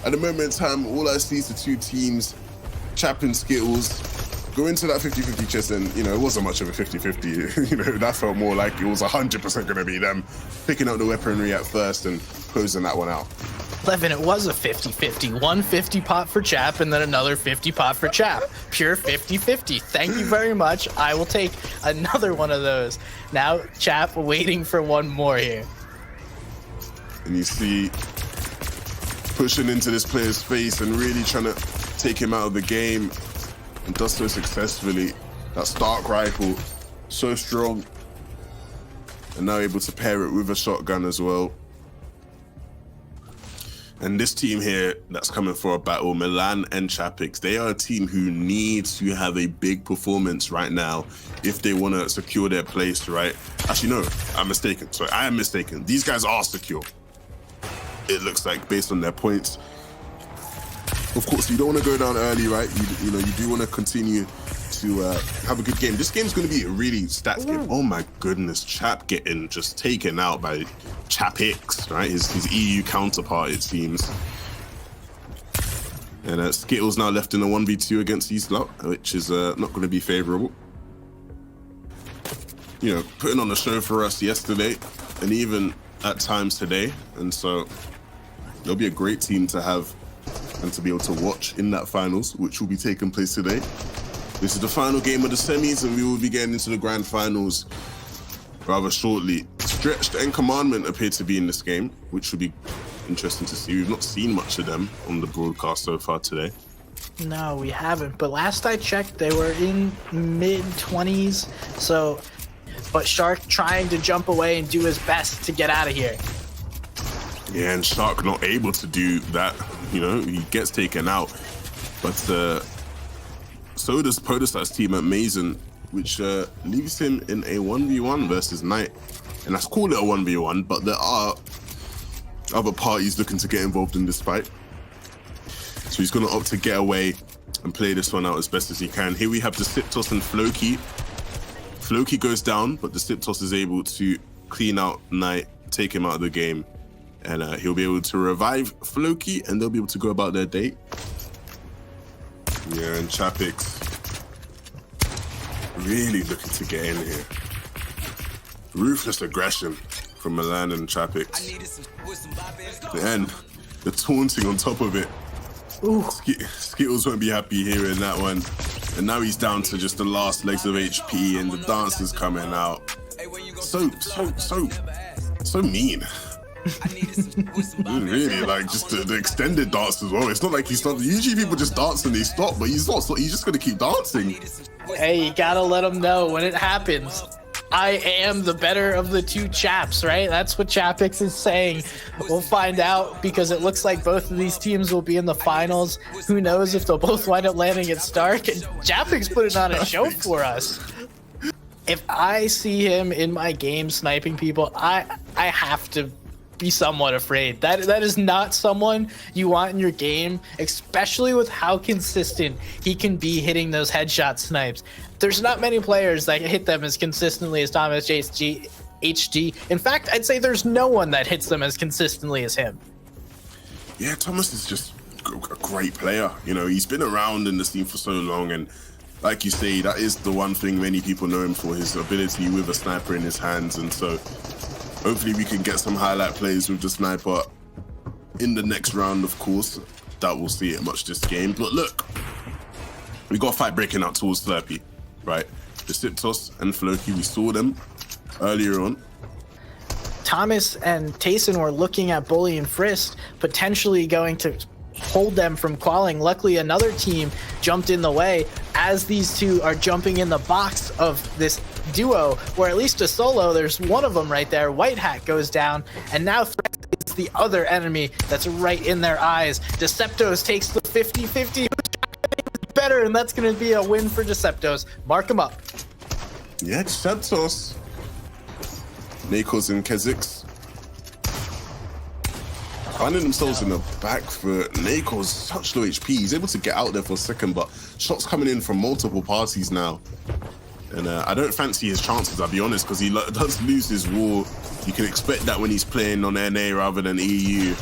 at the moment in time, all I see is the two teams, Chap and Skittles, go into that 50-50 chess, and it wasn't much of a 50-50. That felt more like it was 100% going to be them picking up the weaponry at first and closing that one out. Levin, it was a 50-50. One 50 pot for Chap and then another 50 pot for Chap. Pure 50-50. Thank you very much. I will take another one of those. Now Chap waiting for one more here. And you see pushing into this player's face and really trying to take him out of the game, and does so successfully. That Stark rifle, so strong, and now able to pair it with a shotgun as well. And this team here that's coming for a battle, Milan and Chapix, they are a team who needs to have a big performance right now if they want to secure their place, right? Actually, no, I'm mistaken. Sorry, I am mistaken. These guys are secure, it looks like, based on their points. Of course, you don't want to go down early, right? You do want to continue to have a good game. This game's going to be a really stats game. Oh my goodness, Chap getting just taken out by Chapix, right? His EU counterpart, it seems. And Skittles now left in a 1v2 against Eastlock, which is not going to be favorable. Putting on a show for us yesterday and even at times today. And so it'll be a great team to have and to be able to watch in that finals, which will be taking place today. This is the final game of the semis, and we will be getting into the grand finals rather shortly. Stretched and Commandment appear to be in this game, which will be interesting to see. We've not seen much of them on the broadcast so far today. No, we haven't. But last I checked, they were in mid-20s. So, but Shark trying to jump away and do his best to get out of here. Yeah, and Shark not able to do that. He gets taken out. But so does Podesat's team at Mason, which leaves him in a 1v1 versus Knight. And let's call it a 1v1, but there are other parties looking to get involved in this fight. So he's going to opt to get away and play this one out as best as he can. Here we have the Siptos and Floki. Floki goes down, but the Siptos is able to clean out Knight, take him out of the game. And he'll be able to revive Floki, and they'll be able to go about their day. Yeah, and Chapix really looking to get in here. Ruthless aggression from Milan and Chapix. And the taunting on top of it. Skittles won't be happy hearing that one. And now he's down to just the last legs of HP, and the dancers coming out. So mean. Really, like just the extended dance as well. It's not like he stopped. Usually people just dance and they stop, but he's not. He's just gonna keep dancing. Hey, you gotta let him know when it happens. I am the better of the two Chaps, right? That's what Chapix is saying. We'll find out, because it looks like both of these teams will be in the finals. Who knows if they'll both wind up landing at Stark? And Chapix putting on a show for us. If I see him in my game sniping people, I have to be somewhat afraid. That is not someone you want in your game, especially with how consistent he can be hitting those headshot snipes. There's not many players that hit them as consistently as Thomas HG. In fact, I'd say there's no one that hits them as consistently as him. Yeah, Thomas is just a great player. He's been around in the scene for so long, and like you say, that is the one thing many people know him for, his ability with a sniper in his hands. And so hopefully we can get some highlight plays with the sniper in the next round, of course. Doubt we'll see it much this game. But look, we got a fight breaking out towards Slurpee, right? The Siptos and Floki, we saw them earlier on. Thomas and Tayson were looking at Bully and Frisk, potentially going to hold them from qualing. Luckily, another team jumped in the way as these two are jumping in the box of this duo, or at least a solo. There's one of them right there. White Hat goes down, and now Threat is the other enemy that's right in their eyes. Deceptos takes the 50-50. Better, and that's going to be a win for Deceptos. Mark him up. Yeah, Deceptos. Nakos and Kezix finding themselves in the back foot. Nakos such low HP. He's able to get out there for a second, but shots coming in from multiple parties now. And I don't fancy his chances, I'll be honest, because he does lose his wall. You can expect that when he's playing on NA rather than EU.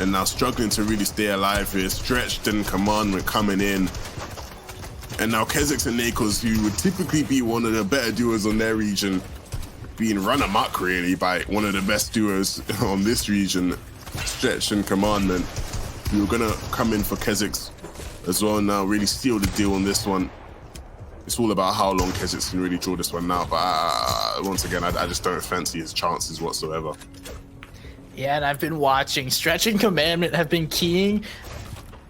and now struggling to really stay alive here. Stretched and Commandment coming in. And now Kezix and Nakos, who would typically be one of the better duos on their region, being run amok really by one of the best duos on this region, Stretch and Commandment. We were gonna come in for Kezix as well now, really seal the deal on this one. It's all about how long Kezix can really draw this one now, but once again, I just don't fancy his chances whatsoever. Yeah, and I've been watching. Stretch and Commandment have been keying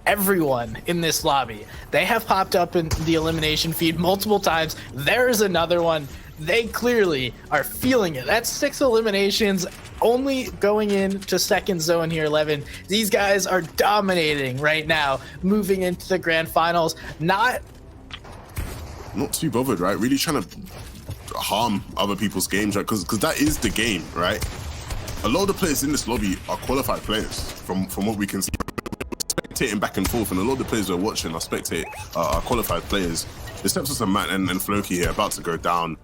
everyone in this lobby. They have popped up in the elimination feed multiple times. There is another one. They clearly are feeling it. That's 6 eliminations only going into second zone here, 11. These guys are dominating right now, moving into the grand finals. Not too bothered, right? Really trying to harm other people's games, right? Because that is the game, right? A lot of the players in this lobby are qualified players from what we can see. Spectating back and forth, and a lot of the players we're watching are qualified players. Except for some Matt and Floki here about to go down.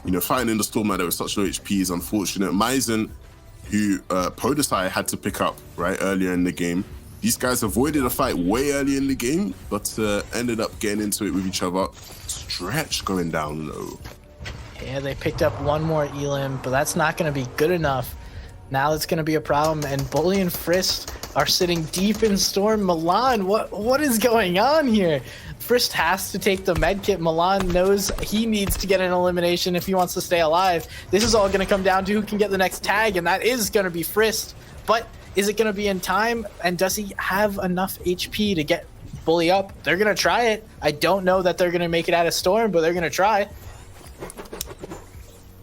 You know, fighting in the storm like that with such low HP is unfortunate. Maizen, who Podesai had to pick up right earlier in the game. These guys avoided a fight way early in the game, but ended up getting into it with each other. Stretch going down low. Yeah, they picked up one more elim, but that's not going to be good enough. Now it's going to be a problem, and Bully and Frist are sitting deep in Storm. Milan, what is going on here? Frist has to take the medkit. Milan knows he needs to get an elimination if he wants to stay alive. This is all going to come down to who can get the next tag, and that is going to be Frist. But is it going to be in time, and does he have enough HP to get Bully up? They're going to try it. I don't know that they're going to make it out of Storm, but they're going to try.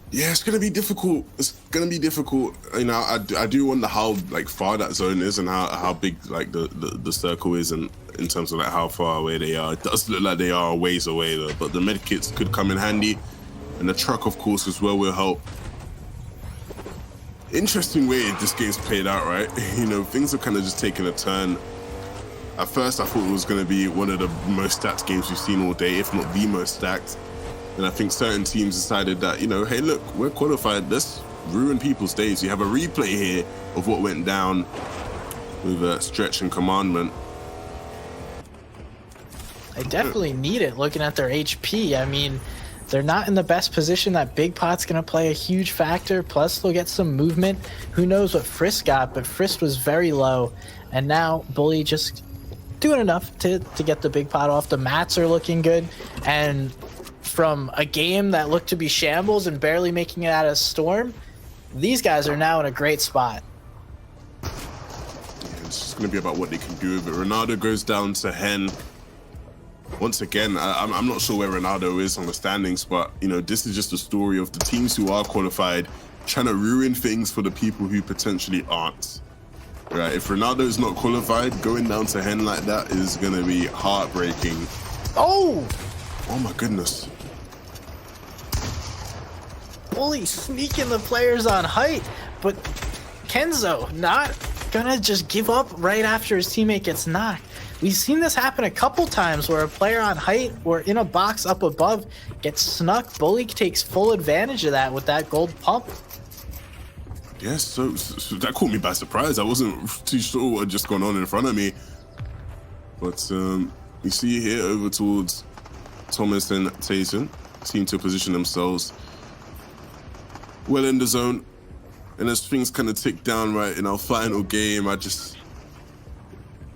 Yeah, it's gonna be difficult. It's gonna be difficult. You know, I do wonder how like far that zone is and how big like the circle is, and in terms of like how far away they are. It does look like they are a ways away though, but the medkits could come in handy, and the truck of course as well will help. Interesting way this game's played out, right? You know, things have kind of just taken a turn. At first I thought it was gonna be one of the most stacked games we've seen all day, if not the most stacked. And I think certain teams decided that, you know, hey, look, we're qualified. Let's ruin people's days. You have a replay here of what went down with Stretch and Commandment. They definitely need it, looking at their HP. I mean, they're not in the best position. That big pot's going to play a huge factor. Plus, they'll get some movement. Who knows what Frist got, but Frist was very low. And now Bully just doing enough to get the big pot off. The mats are looking good. And from a game that looked to be shambles and barely making it out of Storm, these guys are now in a great spot. Yeah, it's just going to be about what they can do with it. Ronaldo goes down to Hen. Once again, I'm not sure where Ronaldo is on the standings, but, you know, this is just a story of the teams who are qualified trying to ruin things for the people who potentially aren't. Right, if Ronaldo is not qualified, going down to Hen like that is going to be heartbreaking. Oh my goodness. Bully sneaking the players on height, but Kenzo not gonna just give up right after his teammate gets knocked. We've seen this happen a couple times where a player on height or in a box up above gets snuck. Bully takes full advantage of that with that gold pump. Yes, so that caught me by surprise. I wasn't too sure what had just gone on in front of me. But you see here over towards Thomas and Tayson seem to position themselves well in the zone, and as things kind of tick down right in our final game, I just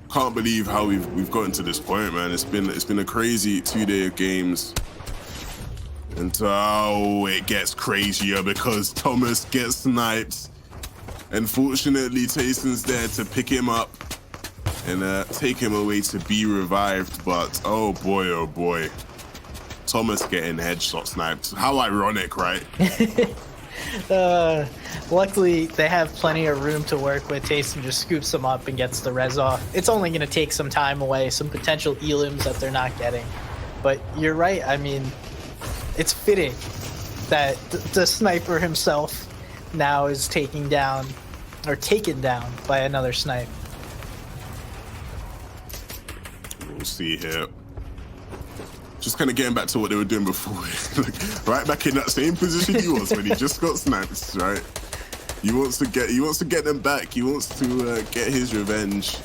can't believe how we've gotten to this point, man. It's been a crazy 2 day of games, and it gets crazier because Thomas gets sniped, and fortunately Tayson's there to pick him up and take him away to be revived. But oh boy, Thomas getting headshot sniped. How ironic, right? Luckily, they have plenty of room to work with. Tayson just scoops them up and gets the res off. It's only going to take some time away, some potential elims that they're not getting. But you're right. I mean, it's fitting that the sniper himself now is taken down by another snipe. We'll see here. Just kind of getting back to what they were doing before. Like, right back in that same position he was when he just got sniped, right? He wants to get them back. He wants to get his revenge.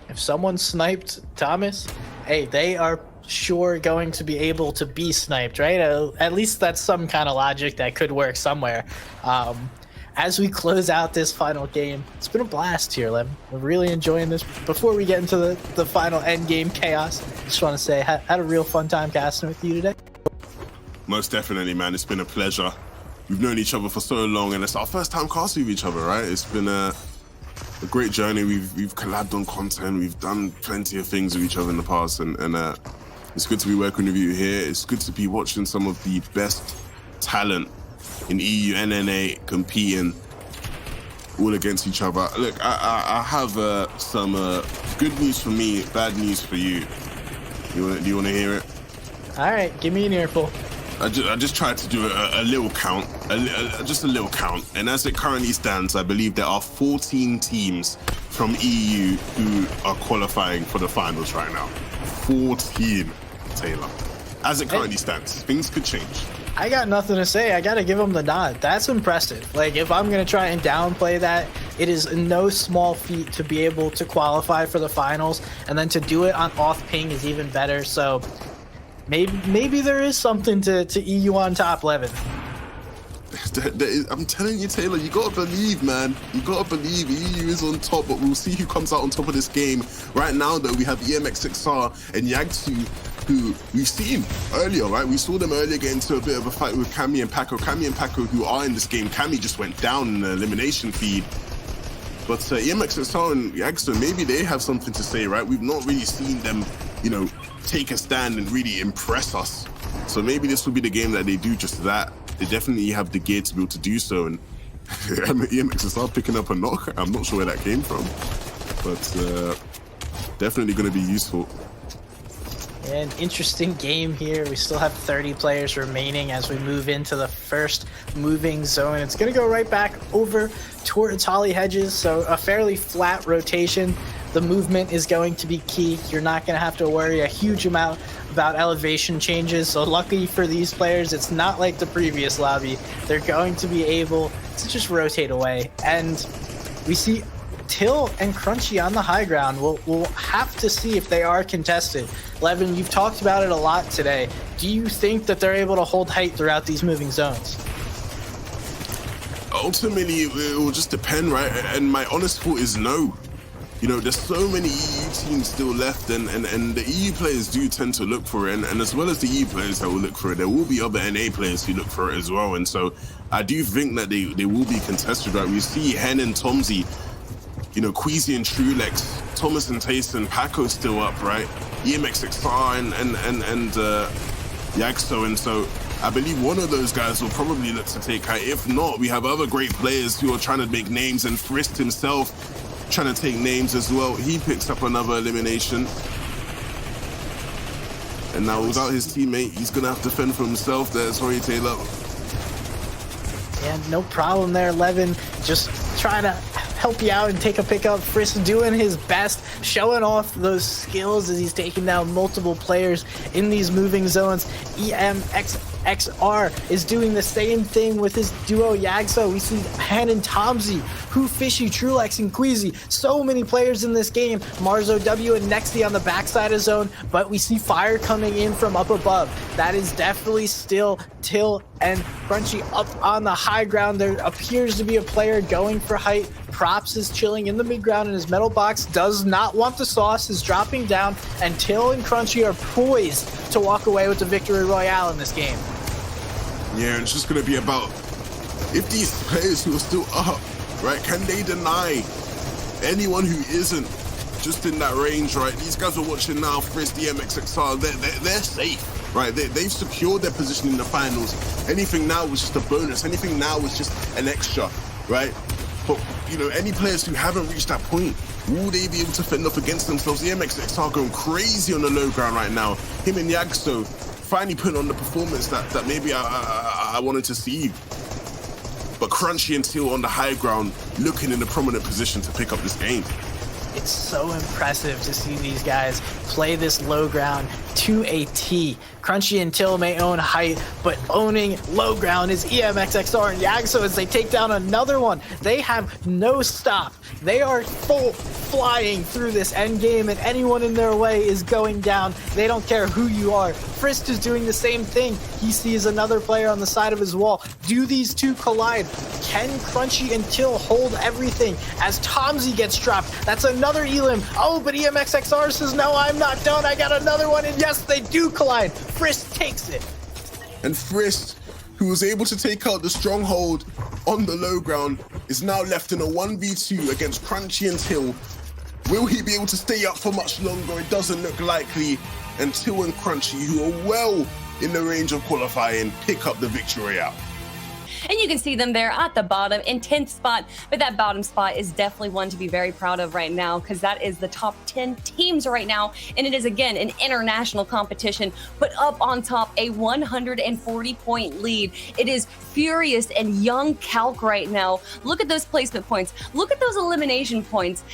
If someone sniped Thomas, hey, they are sure going to be able to be sniped, right? At least that's some kind of logic that could work somewhere. As we close out this final game, it's been a blast here, Lem. We're really enjoying this. Before we get into the final end game chaos, just want to say, had a real fun time casting with you today. Most definitely, man. It's been a pleasure. We've known each other for so long, and it's our first time casting with each other, right? It's been a great journey. We've collabed on content. We've done plenty of things with each other in the past, and it's good to be working with you here. It's good to be watching some of the best talent in EU and NAE competing all against each other. Look, I have some good news for me, bad news for you. Do you want to hear it? All right, give me an earful. I just tried to do a little count, just a little count. And as it currently stands, I believe there are 14 teams from EU who are qualifying for the finals right now. 14, Taylor. As it currently stands, things could change. I got nothing to say. I got to give him the nod. That's impressive. Like, if I'm going to try and downplay that, it is no small feat to be able to qualify for the finals, and then to do it on off ping is even better. So maybe there is something to EU on top, Levin. I'm telling you, Taylor, you gotta believe, man. You gotta believe EU is on top, but we'll see who comes out on top of this game. Right now, though, we have EMX6R and Yagsu, who we've seen earlier, right? We saw them earlier get into a bit of a fight with Cammy and Paco. Cammy and Paco, who are in this game, Cammy just went down in the elimination feed. But EMX6R and Yagsu, maybe they have something to say, right? We've not really seen them, take a stand and really impress us. So maybe this will be the game that they do just that. They definitely have the gear to be able to do so, and EMX6R picking up a knock. I'm not sure where that came from, but definitely going to be useful. An interesting game here. We still have 30 players remaining as we move into the first moving zone. It's going to go right back over towards Holly Hedges, so a fairly flat rotation. The movement is going to be key. You're not going to have to worry a huge amount about elevation changes. So lucky for these players, it's not like the previous lobby. They're going to be able to just rotate away. And we see Till and Crunchy on the high ground. We'll have to see if they are contested. Levin, you've talked about it a lot today. Do you think that they're able to hold height throughout these moving zones? Ultimately, it will just depend, right? And my honest thought is no. There's so many EU teams still left, and the EU players do tend to look for it, and as well as the EU players that will look for it, there will be other NA players who look for it as well. And so I do think that they will be contested, right? We see Hen and Tomsy, Queasy and Trulex, Thomas and Tayson, Paco still up, right? EMX6R and Yagso, and so I believe one of those guys will probably look to take height. If not, we have other great players who are trying to make names, and Frist himself trying to take names as well. He picks up another elimination. And now without his teammate, he's going to have to fend for himself there. Sorry, Taylor. Yeah, no problem there, Levin. Just trying to help you out and take a pickup. Frisk doing his best, showing off those skills as he's taking down multiple players in these moving zones. EMX6R is doing the same thing with his duo Yagso. We see Han and Tomsy, Who Fishy, Trulex, and Queasy. So many players in this game. Marzo W and Nexty on the backside of zone, but we see fire coming in from up above. That is definitely still Till and Crunchy up on the high ground. There appears to be a player going for height. Props is chilling in the mid ground in his metal box, does not want the sauce, is dropping down, and Till and Crunchy are poised to walk away with the victory royale in this game. Yeah, it's just going to be about if these players who are still up, right, can they deny anyone who isn't just in that range, right? These guys are watching now, Frisk, the EMX6R, they're safe, right? They've secured their position in the finals. Anything now was just a bonus. Anything now was just an extra, right? But, any players who haven't reached that point, will they be able to fend off against themselves? The EMX6R going crazy on the low ground right now. Him and Yagso finally putting on the performance that maybe I wanted to see. But Crunchy and Till on the high ground, looking in a prominent position to pick up this game. It's so impressive to see these guys play this low ground to a T. Crunchy and Till may own height, but owning low ground is EMXXR and Yagso as they take down another one. They have no stop. They are full flying through this end game, and anyone in their way is going down. They don't care who you are. Frist is doing the same thing. He sees another player on the side of his wall. Do these two collide? Can Crunchy and Till hold everything as Tomsy gets dropped? That's another Elim. Oh, but EMXXR says, no, I'm not done. I got another one. And yes, they do collide. Frist takes it. And Frist, who was able to take out the stronghold on the low ground, is now left in a 1v2 against Crunchy and Till. Will he be able to stay up for much longer? It doesn't look likely. And Till and Crunchy, who are well in the range of qualifying, pick up the victory out. And you can see them there at the bottom in 10th spot. But that bottom spot is definitely one to be very proud of right now, because that is the top 10 teams right now. And it is, again, an international competition, but up on top, a 140-point lead. It is Furious and Young Calc right now. Look at those placement points. Look at those elimination points.